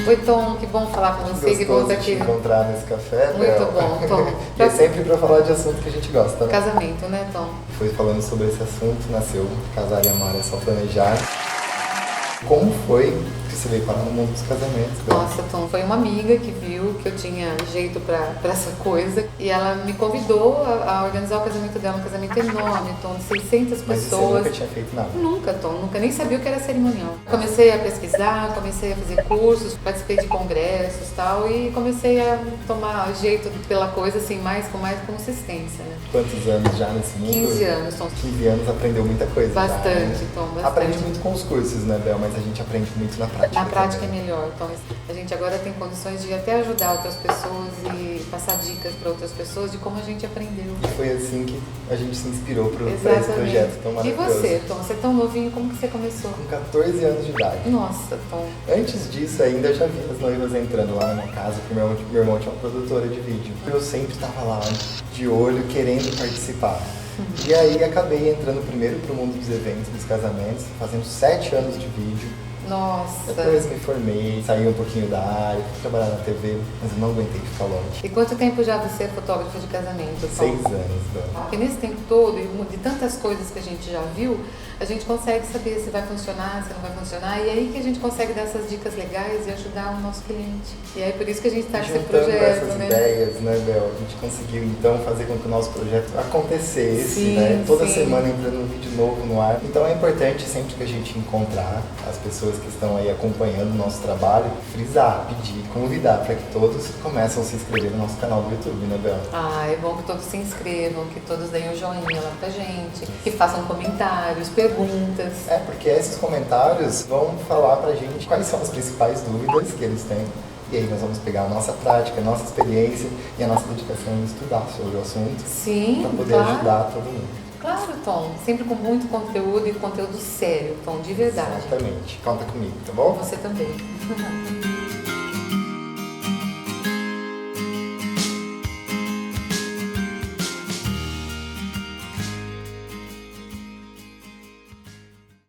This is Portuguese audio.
Oi, Tom, que bom falar com você, que bom estar aqui. Te encontrar nesse café, Muito Bel. bom, Tom. E é sempre pra falar de assunto que a gente gosta, né? Casamento, né, Tom? Foi falando sobre esse assunto, nasceu Casar e Amar é Só Planejar. Como foi que você veio parar no mundo dos casamentos, Bel? Nossa, Tom, foi uma amiga que viu que eu tinha jeito pra essa coisa e ela me convidou a organizar o casamento dela, um casamento enorme, Tom, de 600 Mas você pessoas. nunca tinha feito nada? Nunca, Tom, nunca nem sabia o que era cerimonial. Comecei a pesquisar, comecei a fazer cursos, participei de congressos e tal, e comecei a tomar jeito pela coisa, assim, com mais consistência, né? Quantos anos já nesse mundo? 15 anos, Tom. 15 anos aprendeu muita coisa. Bastante, já, né? Tom, bastante. Aprende muito com os cursos, né, Bel? Mas a gente aprende muito na prática. Na prática também. é melhor, então a gente agora tem condições de até ajudar outras pessoas e passar dicas para outras pessoas de como a gente aprendeu. E foi assim que a gente se inspirou para esse Exatamente. projeto tão E maravilhoso. você, Tom? Você é tão novinho, como que você começou? Com 14 anos de idade. Nossa, Tom. Antes disso ainda eu já vi as noivas entrando lá na minha casa, porque meu irmão tinha uma produtora de vídeo. Eu sempre estava lá, de olho, querendo participar. E aí acabei entrando primeiro pro mundo dos eventos, dos casamentos, fazendo 7 anos de vídeo. Nossa. Depois me formei, saí um pouquinho da área, fui trabalhar na TV, mas eu não aguentei ficar longe. E quanto tempo já você é fotógrafo de casamento, Tom? 6 anos, Bel. Porque nesse tempo todo, e de tantas coisas que a gente já viu, a gente consegue saber se vai funcionar, se não vai funcionar, e aí que a gente consegue dar essas dicas legais e ajudar o nosso cliente. E aí por isso que a gente está com esse Juntando projeto, essas né? ideias, né, Bel? A gente conseguiu então fazer com que o nosso projeto acontecesse, Sim, né? Toda sim. semana entrando um vídeo novo no ar. Então é importante sempre que a gente encontrar as pessoas que estão aí acompanhando o nosso trabalho, frisar, pedir, convidar para que todos comecem a se inscrever no nosso canal do YouTube, né, Bel? Ah, é bom que todos se inscrevam, que todos deem o joinha lá pra gente, que façam comentários, perguntas. É, porque esses comentários vão falar pra gente quais são as principais dúvidas que eles têm. E aí nós vamos pegar a nossa prática, a nossa experiência e a nossa dedicação em estudar sobre o assunto Sim, para poder claro. ajudar todo mundo. Claro, Tom. Sempre com muito conteúdo e conteúdo sério, Tom, de verdade. Exatamente. Conta comigo, tá bom? Você também.